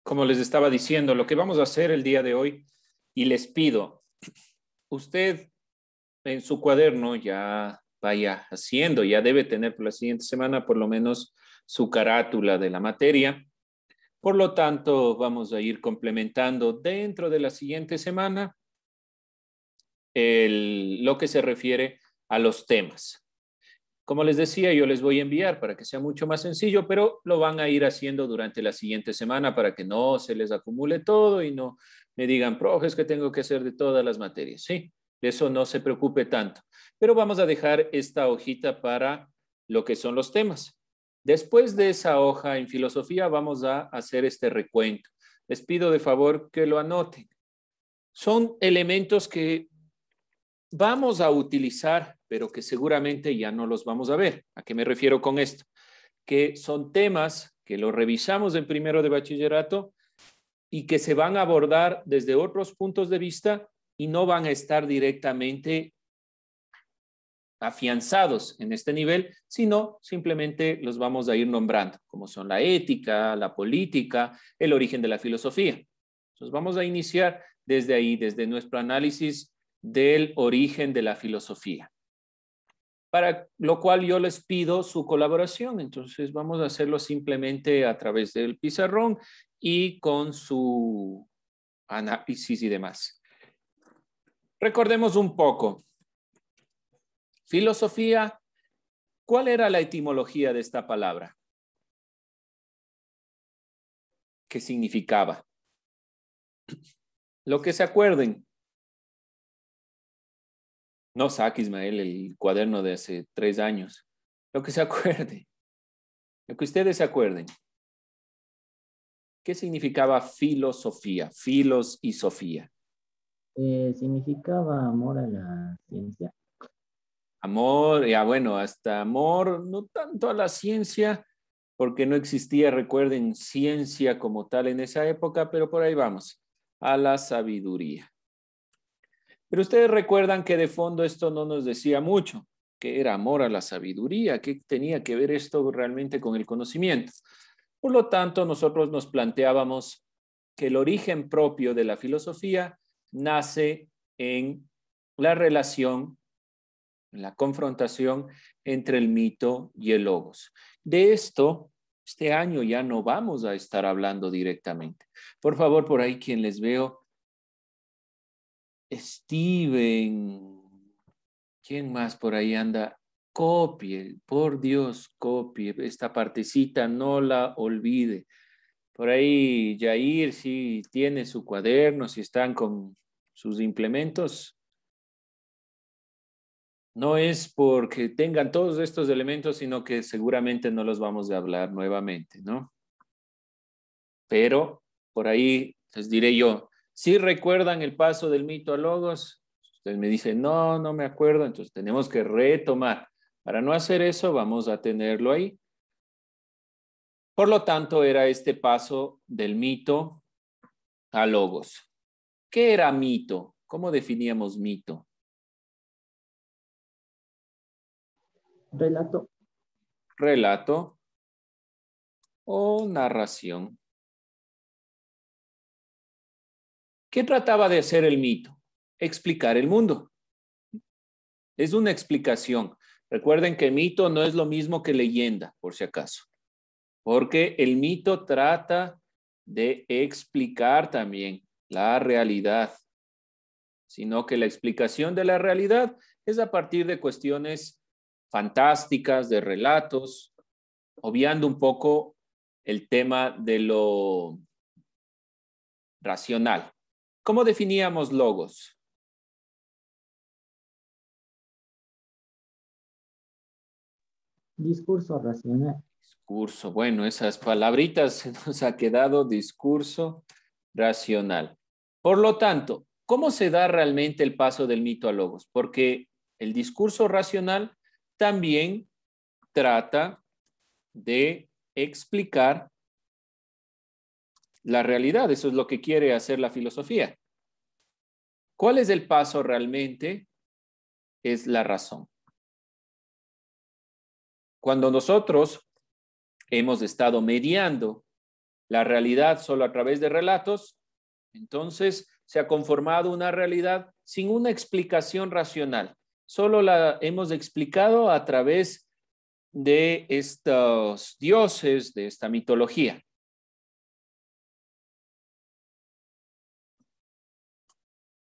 como les estaba diciendo, lo que vamos a hacer el día de hoy, y les pido, usted en su cuaderno ya vaya haciendo, ya debe tener por la siguiente semana por lo menos su carátula de la materia. Por lo tanto, vamos a ir complementando dentro de la siguiente semana lo que se refiere a los temas. Como les decía, yo les voy a enviar para que sea mucho más sencillo, pero lo van a ir haciendo durante la siguiente semana para que no se les acumule todo y no me digan, profe, es que tengo que hacer de todas las materias. Sí, de eso no se preocupe tanto. Pero vamos a dejar esta hojita para lo que son los temas. Después de esa hoja en filosofía vamos a hacer este recuento. Les pido de favor que lo anoten. Son elementos que vamos a utilizar, pero que seguramente ya no los vamos a ver. ¿A qué me refiero con esto? Que son temas que los revisamos en primero de bachillerato y que se van a abordar desde otros puntos de vista y no van a estar directamente afianzados en este nivel, sino simplemente los vamos a ir nombrando, como son la ética, la política, el origen de la filosofía. Entonces vamos a iniciar desde ahí, desde nuestro análisis del origen de la filosofía. Para lo cual yo les pido su colaboración. Entonces vamos a hacerlo simplemente a través del pizarrón y con su análisis y demás. Recordemos un poco. Filosofía, ¿cuál era la etimología de esta palabra? ¿Qué significaba? Lo que se acuerden. No saque, Ismael, el cuaderno de hace 3 años. Lo que se acuerde. Lo que ustedes se acuerden. ¿Qué significaba filosofía? Filos y Sofía. Significaba amor a la ciencia. Amor, ya bueno, hasta amor, no tanto a la ciencia, porque no existía, recuerden, ciencia como tal en esa época, pero por ahí vamos, a la sabiduría. Pero ustedes recuerdan que de fondo esto no nos decía mucho, que era amor a la sabiduría, que tenía que ver esto realmente con el conocimiento. Por lo tanto, nosotros nos planteábamos que el origen propio de la filosofía nace en la relación, en la confrontación entre el mito y el logos. De esto, este año ya no vamos a estar hablando directamente. Por favor, por ahí quien les veo, Steven, ¿quién más por ahí anda? Copie, por Dios, copie. Esta partecita no la olvide. Por ahí, Jair, si tiene su cuaderno, si están con sus implementos. No es porque tengan todos estos elementos, sino que seguramente no los vamos a hablar nuevamente, ¿no? Pero por ahí les diré yo, si recuerdan el paso del mito a logos, usted me dice, no, no me acuerdo, entonces tenemos que retomar. Para no hacer eso, vamos a tenerlo ahí. Por lo tanto, era este paso del mito a logos. ¿Qué era mito? ¿Cómo definíamos mito? Relato. Relato o narración. ¿Qué trataba de hacer el mito? Explicar el mundo. Es una explicación. Recuerden que mito no es lo mismo que leyenda, por si acaso, porque el mito trata de explicar también la realidad, sino que la explicación de la realidad es a partir de cuestiones fantásticas, de relatos, obviando un poco el tema de lo racional. ¿Cómo definíamos logos? Discurso racional. Discurso. Bueno, esas palabritas se nos ha quedado discurso racional. Por lo tanto, ¿cómo se da realmente el paso del mito a logos? Porque el discurso racional también trata de explicar la realidad. Eso es lo que quiere hacer la filosofía. ¿Cuál es el paso realmente? Es la razón. Cuando nosotros hemos estado mediando la realidad solo a través de relatos, entonces se ha conformado una realidad sin una explicación racional. Solo la hemos explicado a través de estos dioses, de esta mitología.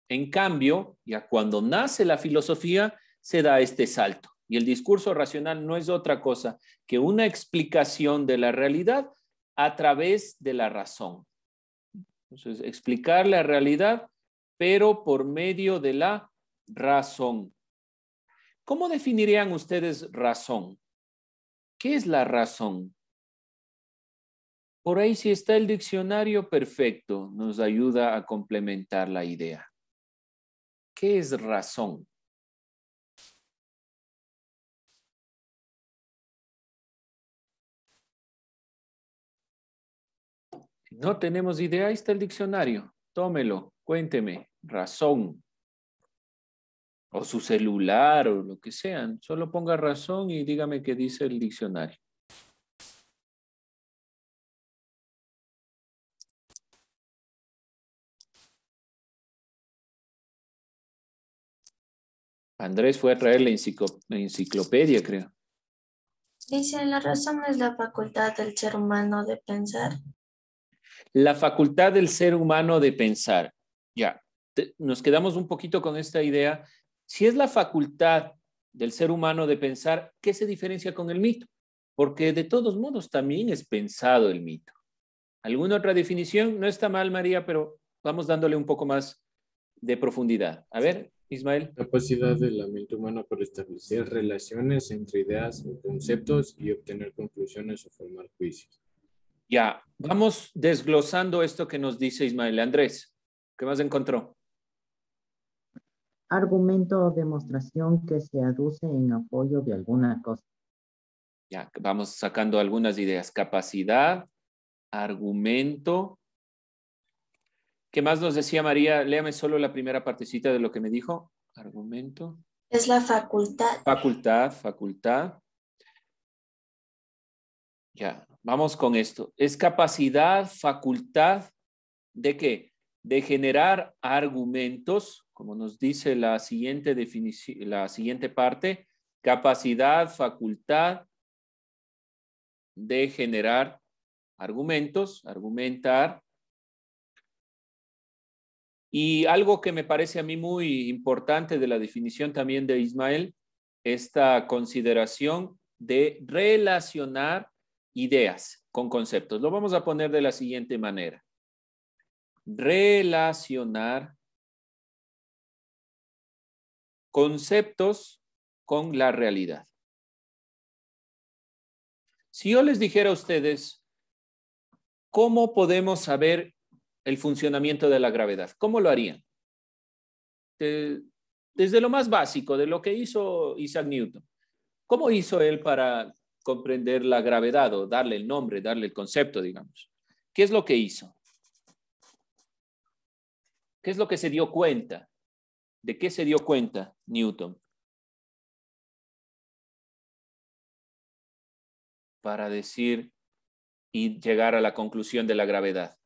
En cambio, ya cuando nace la filosofía, se da este salto. Y el discurso racional no es otra cosa que una explicación de la realidad a través de la razón. Entonces, explicar la realidad, pero por medio de la razón. ¿Cómo definirían ustedes razón? ¿Qué es la razón? Por ahí, si está el diccionario, perfecto, nos ayuda a complementar la idea. ¿Qué es razón? Si no tenemos idea, ahí está el diccionario. Tómelo, cuénteme. Razón. O su celular o lo que sean. Solo ponga razón y dígame qué dice el diccionario. Andrés fue a traer la enciclopedia, creo. Dice, la razón es la facultad del ser humano de pensar. La facultad del ser humano de pensar. Ya, nos quedamos un poquito con esta idea. Si es la facultad del ser humano de pensar, ¿qué se diferencia con el mito? Porque de todos modos también es pensado el mito. ¿Alguna otra definición? No está mal, María, pero vamos dándole un poco más de profundidad. A ver, Ismael. Capacidad de la mente humana para establecer relaciones entre ideas o conceptos y obtener conclusiones o formar juicios. Ya, vamos desglosando esto que nos dice Ismael. Andrés, ¿qué más encontró? Argumento o demostración que se aduce en apoyo de alguna cosa. Ya, vamos sacando algunas ideas. Capacidad, argumento. ¿Qué más nos decía María? Léame solo la primera partecita de lo que me dijo. Argumento. Es la facultad. Facultad. Ya, vamos con esto. Es capacidad, facultad, ¿de qué? De generar argumentos, como nos dice la siguiente definición, la siguiente parte, capacidad, facultad de generar argumentos, argumentar. Y algo que me parece a mí muy importante de la definición también de Ismael, esta consideración de relacionar ideas con conceptos. Lo vamos a poner de la siguiente manera. Relacionar conceptos con la realidad. Si yo les dijera a ustedes, ¿cómo podemos saber el funcionamiento de la gravedad? ¿Cómo lo harían? Desde lo más básico, de lo que hizo Isaac Newton. ¿Cómo hizo él para comprender la gravedad o darle el nombre, darle el concepto, digamos? ¿Qué es lo que hizo? ¿Qué es lo que se dio cuenta? ¿De qué se dio cuenta Newton? Para decir y llegar a la conclusión de la gravedad.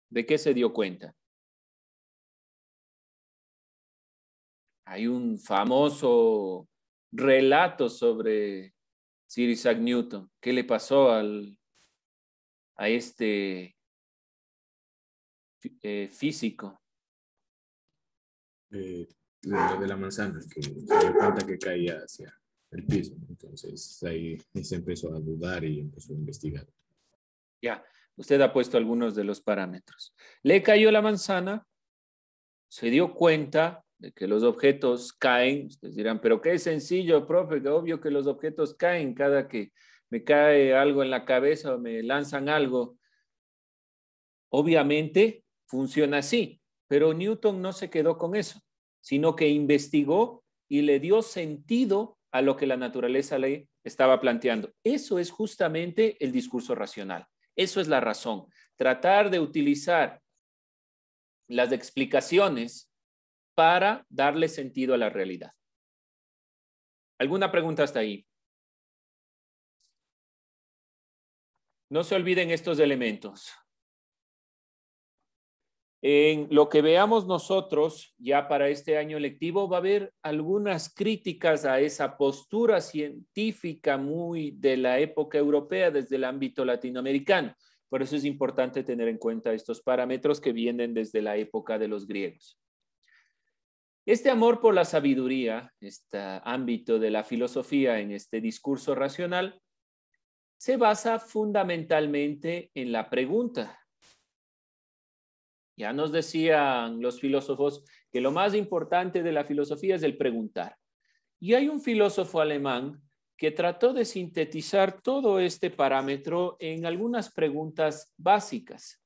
¿De qué se dio cuenta? Hay un famoso relato sobre Sir Isaac Newton. ¿Qué le pasó a este físico? De la manzana, que se dio cuenta que caía hacia el piso. Entonces ahí se empezó a dudar y empezó a investigar. Ya, usted ha puesto algunos de los parámetros. Le cayó la manzana, se dio cuenta de que los objetos caen. Ustedes dirán, pero qué sencillo, profe, que obvio que los objetos caen cada que me cae algo en la cabeza o me lanzan algo. Obviamente funciona así, pero Newton no se quedó con eso, sino que investigó y le dio sentido a lo que la naturaleza le estaba planteando. Eso es justamente el discurso racional. Eso es la razón. Tratar de utilizar las explicaciones para darle sentido a la realidad. ¿Alguna pregunta hasta ahí? No se olviden estos elementos. En lo que veamos nosotros ya para este año lectivo va a haber algunas críticas a esa postura científica muy de la época europea desde el ámbito latinoamericano. Por eso es importante tener en cuenta estos parámetros que vienen desde la época de los griegos. Este amor por la sabiduría, este ámbito de la filosofía en este discurso racional, se basa fundamentalmente en la pregunta. Ya nos decían los filósofos que lo más importante de la filosofía es el preguntar. Y hay un filósofo alemán que trató de sintetizar todo este parámetro en algunas preguntas básicas.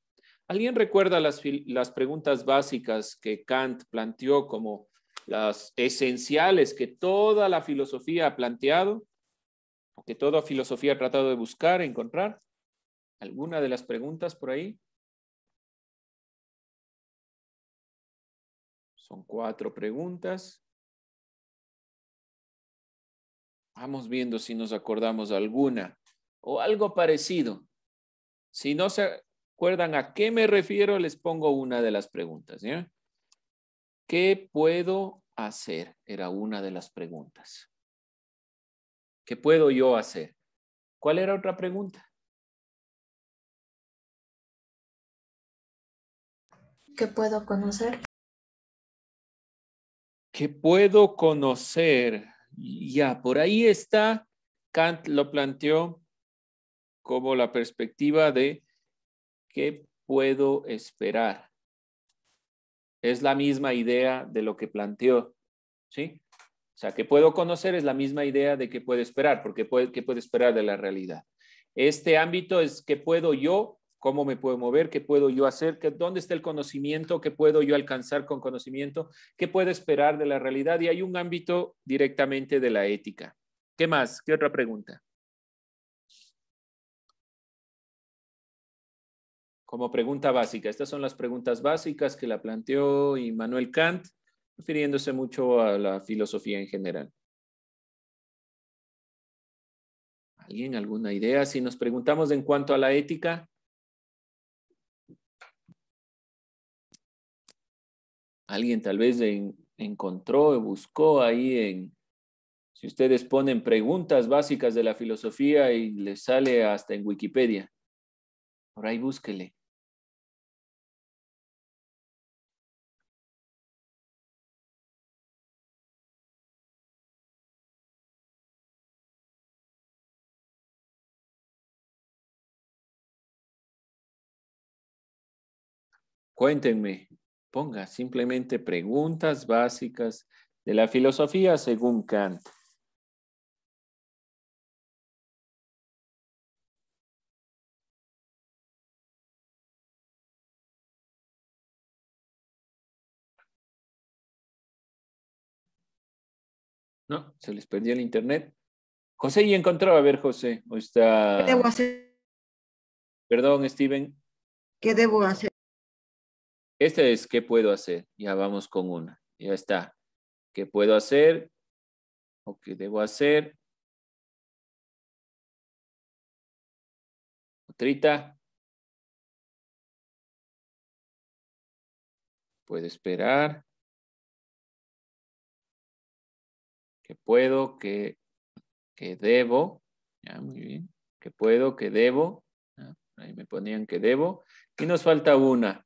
¿Alguien recuerda las preguntas básicas que Kant planteó como las esenciales que toda la filosofía ha planteado? ¿O que toda filosofía ha tratado de buscar, encontrar? ¿Alguna de las preguntas por ahí? Son 4 preguntas. Vamos viendo si nos acordamos de alguna o algo parecido. Si no se acuerdan a qué me refiero, les pongo una de las preguntas, ¿ya? ¿Qué puedo hacer? Era una de las preguntas. ¿Qué puedo yo hacer? ¿Cuál era otra pregunta? ¿Qué puedo conocer? ¿Qué puedo conocer? Ya, por ahí está. Kant lo planteó como la perspectiva de ¿qué puedo esperar? Es la misma idea de lo que planteó, ¿sí? O sea, que puedo conocer es la misma idea de qué puedo esperar, porque qué puedo esperar de la realidad. Este ámbito es qué puedo yo, cómo me puedo mover, qué puedo yo hacer, dónde está el conocimiento, qué puedo yo alcanzar con conocimiento, qué puedo esperar de la realidad. Y hay un ámbito directamente de la ética. ¿Qué más? ¿Qué otra pregunta? Como pregunta básica. Estas son las preguntas básicas que la planteó Immanuel Kant, refiriéndose mucho a la filosofía en general. ¿Alguien, alguna idea? Si nos preguntamos en cuanto a la ética, alguien tal vez encontró, buscó ahí si ustedes ponen preguntas básicas de la filosofía y les sale hasta en Wikipedia. Por ahí búsquele. Cuéntenme, ponga simplemente preguntas básicas de la filosofía según Kant. No, se les perdió el internet. José y encontró, a ver, José, o está... ¿Qué debo hacer? Perdón, Steven. ¿Qué debo hacer? Este es ¿qué puedo hacer? Ya vamos con una. Ya está. ¿Qué puedo hacer? ¿O qué debo hacer? Otrita. Puedo esperar. ¿Qué puedo? ¿Qué debo? Ya, muy bien. ¿Qué puedo? ¿Qué debo? Ya, ahí me ponían que debo. Y nos falta una,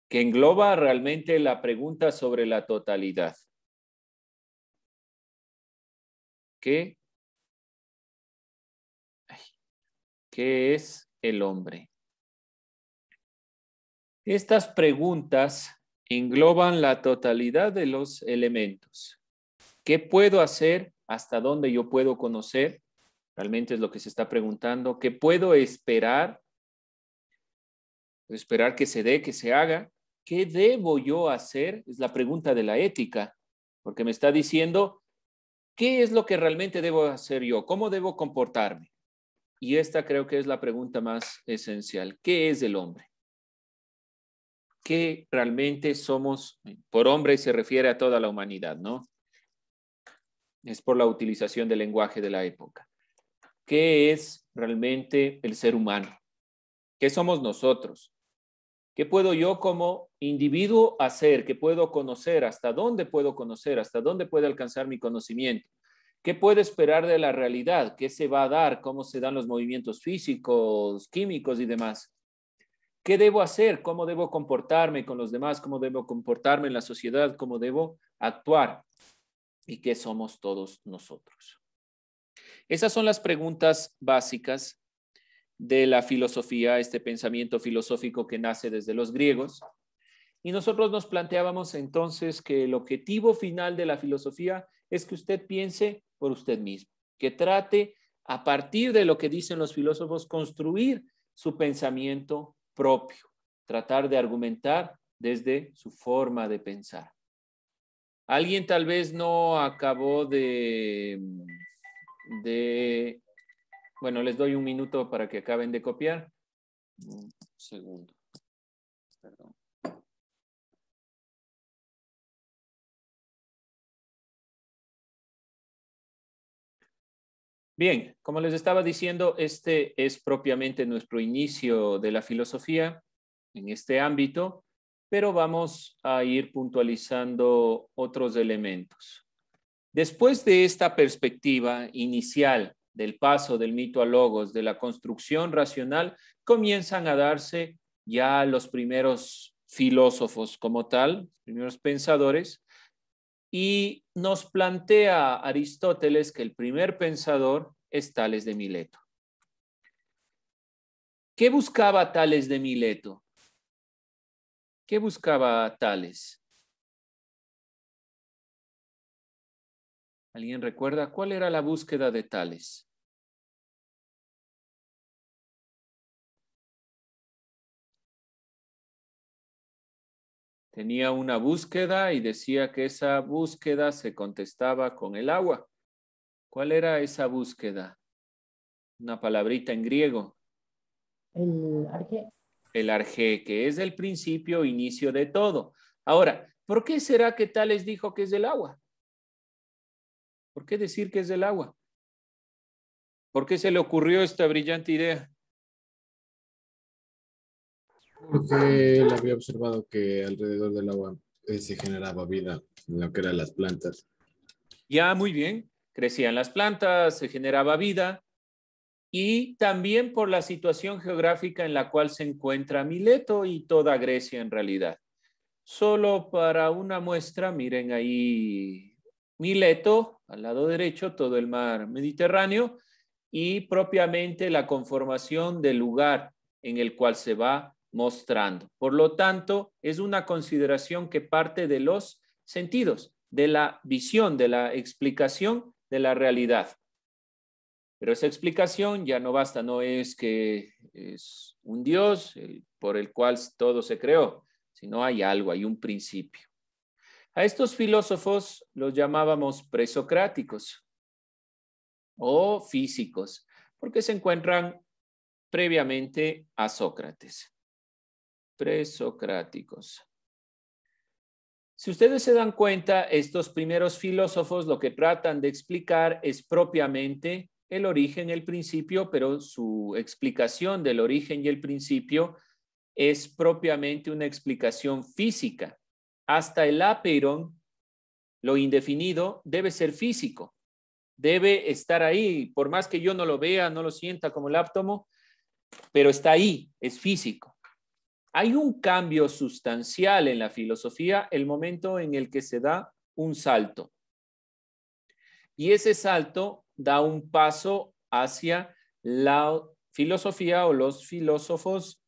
que engloba realmente la pregunta sobre la totalidad. ¿Qué es el hombre? Estas preguntas engloban la totalidad de los elementos. ¿Qué puedo hacer? ¿Hasta dónde yo puedo conocer? Realmente es lo que se está preguntando. ¿Qué puedo esperar? Esperar que se dé, que se haga. ¿Qué debo yo hacer? Es la pregunta de la ética, porque me está diciendo, ¿qué es lo que realmente debo hacer yo? ¿Cómo debo comportarme? Y esta creo que es la pregunta más esencial. ¿Qué es el hombre? ¿Qué realmente somos? Por hombre se refiere a toda la humanidad, ¿no? Es por la utilización del lenguaje de la época. ¿Qué es realmente el ser humano? ¿Qué somos nosotros? ¿Qué puedo yo como individuo hacer? ¿Qué puedo conocer? ¿Hasta dónde puedo conocer? ¿Hasta dónde puede alcanzar mi conocimiento? ¿Qué puedo esperar de la realidad? ¿Qué se va a dar? ¿Cómo se dan los movimientos físicos, químicos y demás? ¿Qué debo hacer? ¿Cómo debo comportarme con los demás? ¿Cómo debo comportarme en la sociedad? ¿Cómo debo actuar? ¿Y qué somos todos nosotros? Esas son las preguntas básicas de la filosofía, este pensamiento filosófico que nace desde los griegos. Y nosotros nos planteábamos entonces que el objetivo final de la filosofía es que usted piense por usted mismo, que trate a partir de lo que dicen los filósofos construir su pensamiento propio, tratar de argumentar desde su forma de pensar. Alguien tal vez no acabó bueno, les doy un minuto para que acaben de copiar. Un segundo. Perdón. Bien, como les estaba diciendo, este es propiamente nuestro inicio de la filosofía en este ámbito, pero vamos a ir puntualizando otros elementos. Después de esta perspectiva inicial del paso del mito al logos, de la construcción racional, comienzan a darse ya los primeros filósofos como tal, primeros pensadores, y nos plantea Aristóteles que el primer pensador es Tales de Mileto. ¿Qué buscaba Tales de Mileto? ¿Qué buscaba Tales? ¿Alguien recuerda cuál era la búsqueda de Tales? Tenía una búsqueda y decía que esa búsqueda se contestaba con el agua. ¿Cuál era esa búsqueda? Una palabrita en griego. El arqué. El arjé, que es el principio, inicio de todo. Ahora, ¿por qué será que Tales dijo que es del agua? ¿Por qué decir que es del agua? ¿Por qué se le ocurrió esta brillante idea? Porque él había observado que alrededor del agua se generaba vida en lo que eran las plantas. Ya, muy bien. Crecían las plantas, se generaba vida. Y también por la situación geográfica en la cual se encuentra Mileto y toda Grecia en realidad. Solo para una muestra, miren ahí Mileto, al lado derecho, todo el mar Mediterráneo y propiamente la conformación del lugar en el cual se va mostrando. Por lo tanto, es una consideración que parte de los sentidos, de la visión, de la explicación de la realidad. Pero esa explicación ya no basta, no es que es un Dios por el cual todo se creó, sino hay algo, hay un principio. A estos filósofos los llamábamos presocráticos o físicos, porque se encuentran previamente a Sócrates. Presocráticos. Si ustedes se dan cuenta, estos primeros filósofos lo que tratan de explicar es propiamente el origen, el principio, pero su explicación del origen y el principio es propiamente una explicación física. Hasta el apeiron, lo indefinido, debe ser físico. Debe estar ahí, por más que yo no lo vea, no lo sienta como el átomo, pero está ahí, es físico. Hay un cambio sustancial en la filosofía el momento en el que se da un salto. Y ese salto da un paso hacia la filosofía o los filósofos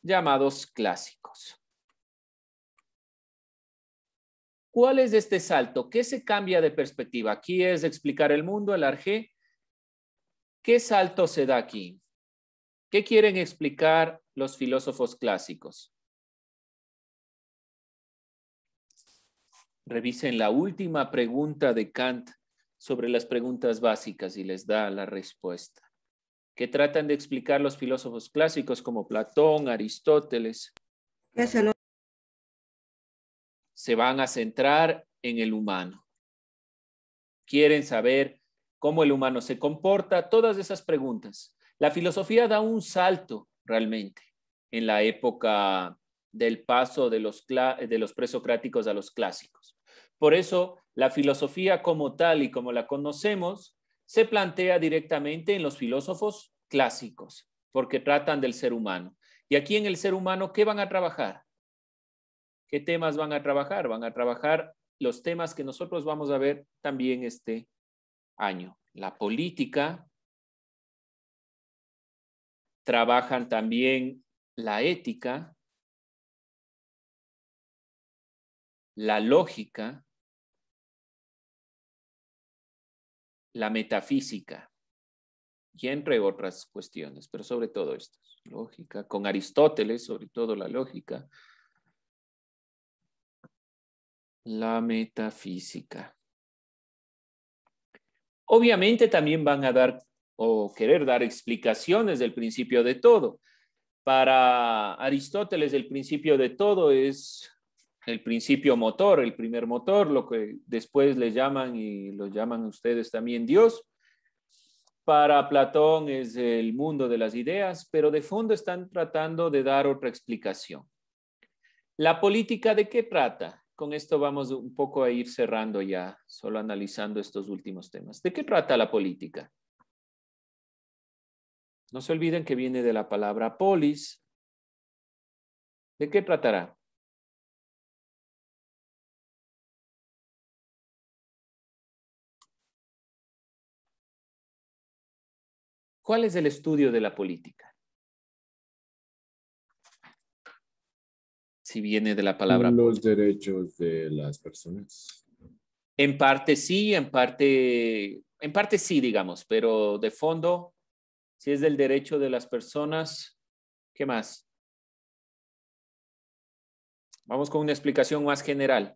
llamados clásicos. ¿Cuál es este salto? ¿Qué se cambia de perspectiva? Aquí es explicar el mundo, el arjé. ¿Qué salto se da aquí? ¿Qué quieren explicar los filósofos clásicos? Revisen la última pregunta de Kant sobre las preguntas básicas y les da la respuesta. ¿Qué tratan de explicar los filósofos clásicos como Platón, Aristóteles? Se van a centrar en el humano. Quieren saber cómo el humano se comporta, todas esas preguntas. La filosofía da un salto realmente en la época del paso de los presocráticos a los clásicos. Por eso, la filosofía como tal y como la conocemos se plantea directamente en los filósofos clásicos, porque tratan del ser humano. Y aquí en el ser humano, ¿qué van a trabajar? ¿Qué temas van a trabajar? Van a trabajar los temas que nosotros vamos a ver también este año. La política, trabajan también la ética, la lógica, la metafísica, y entre otras cuestiones, pero sobre todo esto, lógica, con Aristóteles, sobre todo la lógica, la metafísica. Obviamente también van a dar o querer dar explicaciones del principio de todo. Para Aristóteles, el principio de todo es el principio motor, el primer motor, lo que después le llaman y lo llaman ustedes también Dios. Para Platón es el mundo de las ideas, pero de fondo están tratando de dar otra explicación. ¿La política de qué trata? Con esto vamos un poco a ir cerrando ya, solo analizando estos últimos temas. ¿De qué trata la política? No se olviden que viene de la palabra polis. ¿De qué tratará? ¿Cuál es el estudio de la política? Si viene de la palabra Los polis. derechos de las personas. En parte sí, en parte sí, digamos, pero de fondo, si es del derecho de las personas, ¿qué más? Vamos con una explicación más general.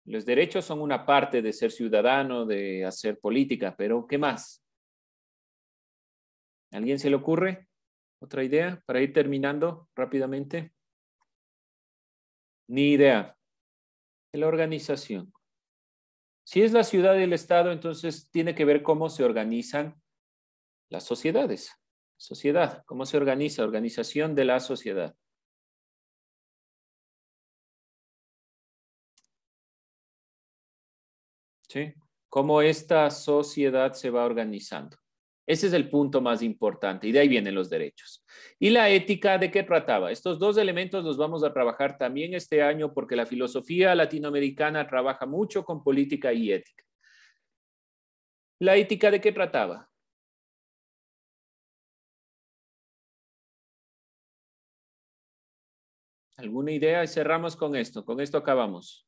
Los derechos son una parte de ser ciudadano, de hacer política, pero ¿qué más? ¿A alguien se le ocurre otra idea para ir terminando rápidamente? Ni idea. La organización. Si es la ciudad y el Estado, entonces tiene que ver cómo se organizan las sociedades. Sociedad, ¿cómo se organiza? Organización de la sociedad. ¿Sí? Cómo esta sociedad se va organizando. Ese es el punto más importante y de ahí vienen los derechos. ¿Y la ética de qué trataba? Estos dos elementos los vamos a trabajar también este año porque la filosofía latinoamericana trabaja mucho con política y ética. ¿La ética de qué trataba? ¿Alguna idea? Y cerramos con esto. Con esto acabamos.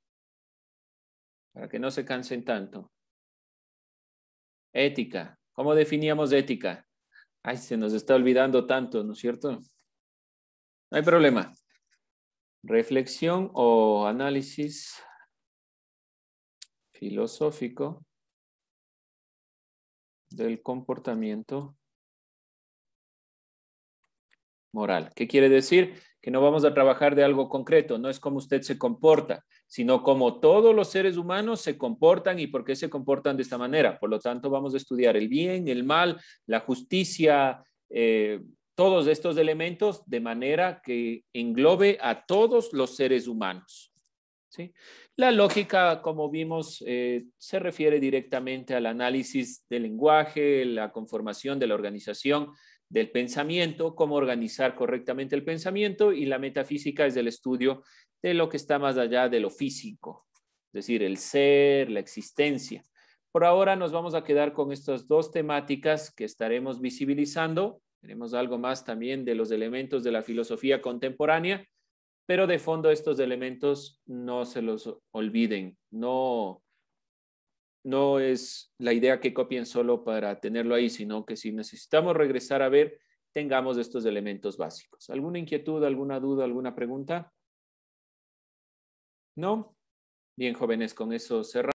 Para que no se cansen tanto. Ética. ¿Cómo definíamos ética? Ay, se nos está olvidando tanto, ¿no es cierto? No hay problema. Reflexión o análisis filosófico del comportamiento moral. ¿Qué quiere decir? Que no vamos a trabajar de algo concreto, no es cómo usted se comporta, sino cómo todos los seres humanos se comportan y por qué se comportan de esta manera. Por lo tanto, vamos a estudiar el bien, el mal, la justicia, todos estos elementos de manera que englobe a todos los seres humanos. ¿Sí? La lógica, como vimos, se refiere directamente al análisis del lenguaje, la conformación de la organización del pensamiento, cómo organizar correctamente el pensamiento, y la metafísica es el estudio de lo que está más allá de lo físico, es decir, el ser, la existencia. Por ahora nos vamos a quedar con estas dos temáticas que estaremos visibilizando. Tenemos algo más también de los elementos de la filosofía contemporánea, pero de fondo estos elementos no se los olviden. No es la idea que copien solo para tenerlo ahí, sino que si necesitamos regresar a ver, tengamos estos elementos básicos. ¿Alguna inquietud, alguna duda, alguna pregunta? ¿No? Bien, jóvenes, con eso cerramos.